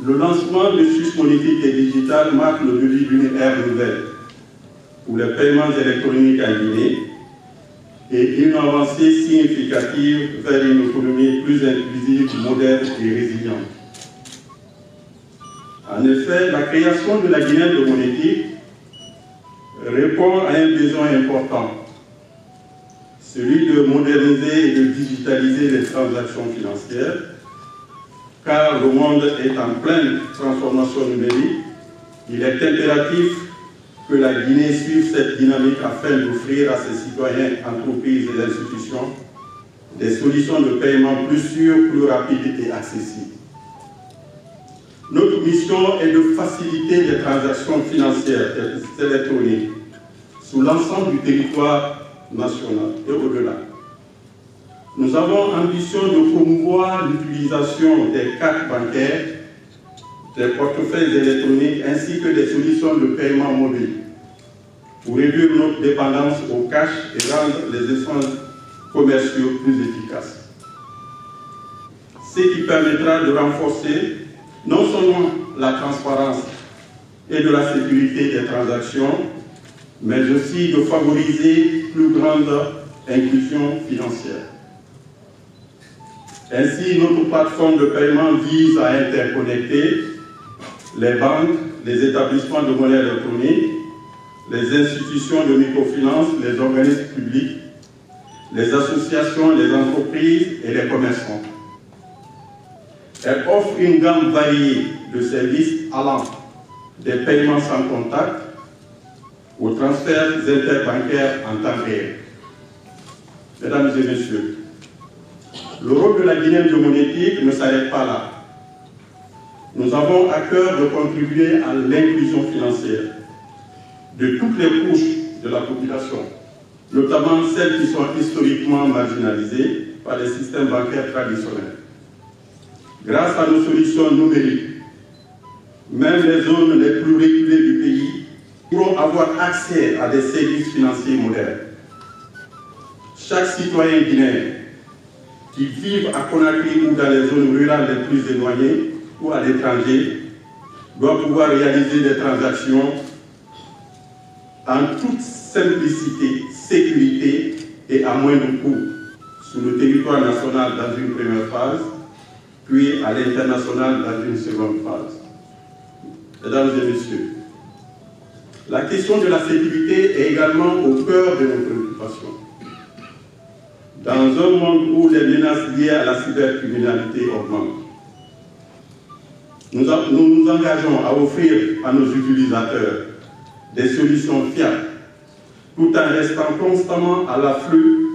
Le lancement de SUS monétique et digital marque le début d'une ère nouvelle pour les paiements électroniques en Guinée et une avancée significative vers une économie plus inclusive, moderne et résiliente. En effet, la création de la Guinée de monétique répond à un besoin important, celui de moderniser et de digitaliser les transactions financières, car le monde est en pleine transformation numérique. Il est impératif que la Guinée suive cette dynamique afin d'offrir à ses citoyens, entreprises et institutions des solutions de paiement plus sûres, plus rapides et accessibles. Notre mission est de faciliter les transactions financières électroniques sur l'ensemble du territoire national et au-delà. Nous avons ambition de promouvoir l'utilisation des cartes bancaires, des portefeuilles électroniques ainsi que des solutions de paiement mobile pour réduire notre dépendance au cash et rendre les échanges commerciaux plus efficaces. Ce qui permettra de renforcer non seulement la transparence et de la sécurité des transactions, mais aussi de favoriser plus grande inclusion financière. Ainsi, notre plateforme de paiement vise à interconnecter les banques, les établissements de monnaie électronique, les institutions de microfinance, les organismes publics, les associations, les entreprises et les commerçants. Elle offre une gamme variée de services allant des paiements sans contact aux transferts interbancaires en temps réel. Mesdames et messieurs, le rôle de la Guinée de monétique ne s'arrête pas là. Nous avons à cœur de contribuer à l'inclusion financière de toutes les couches de la population, notamment celles qui sont historiquement marginalisées par les systèmes bancaires traditionnels. Grâce à nos solutions numériques, même les zones les plus reculées du pays pourront avoir accès à des services financiers modernes. Chaque citoyen guinéen qui vit à Conakry ou dans les zones rurales les plus éloignées ou à l'étranger doit pouvoir réaliser des transactions en toute simplicité, sécurité et à moindre coût sur le territoire national dans une première phase, puis à l'international dans une seconde phase. Mesdames et messieurs, la question de la sécurité est également au cœur de nos préoccupations. Dans un monde où les menaces liées à la cybercriminalité augmentent, nous nous engageons à offrir à nos utilisateurs des solutions fiables, tout en restant constamment à l'afflux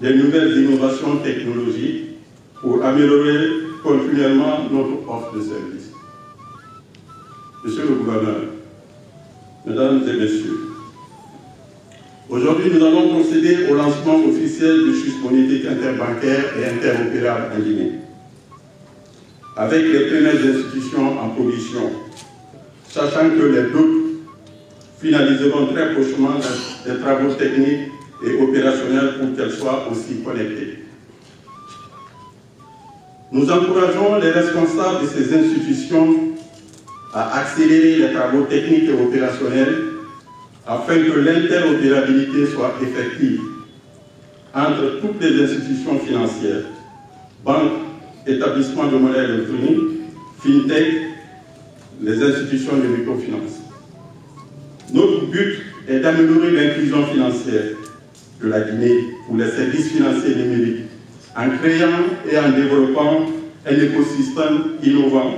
des nouvelles innovations technologiques pour améliorer continuellement notre offre de services. Monsieur le gouverneur, mesdames et messieurs, aujourd'hui nous allons procéder au lancement officiel du SUS monétique interbancaire et interopérable en Guinée, avec les premières institutions en position, sachant que les d'autres finaliseront très prochainement des travaux techniques et opérationnels pour qu'elles soient aussi connectées. Nous encourageons les responsables de ces institutions à accélérer les travaux techniques et opérationnels afin que l'interopérabilité soit effective entre toutes les institutions financières, banques, établissements de monnaie électronique, fintech, les institutions de microfinance. Notre but est d'améliorer l'inclusion financière de la Guinée pour les services financiers numériques en créant et en développant un écosystème innovant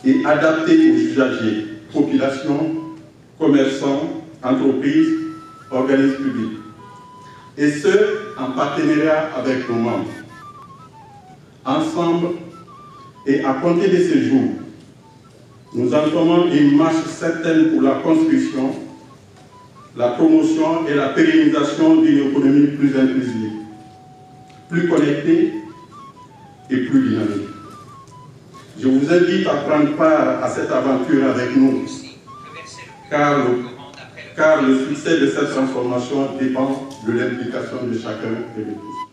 et adapté aux usagers, populations, commerçants, entreprises, organismes publics, et ce, en partenariat avec nos membres. Ensemble, et à compter de ce jour, nous entamons une marche certaine pour la construction, la promotion et la pérennisation d'une économie plus inclusive, plus connectée et plus dynamique. Je vous invite à prendre part à cette aventure avec nous, car le succès de cette transformation dépend de l'implication de chacun et de tous.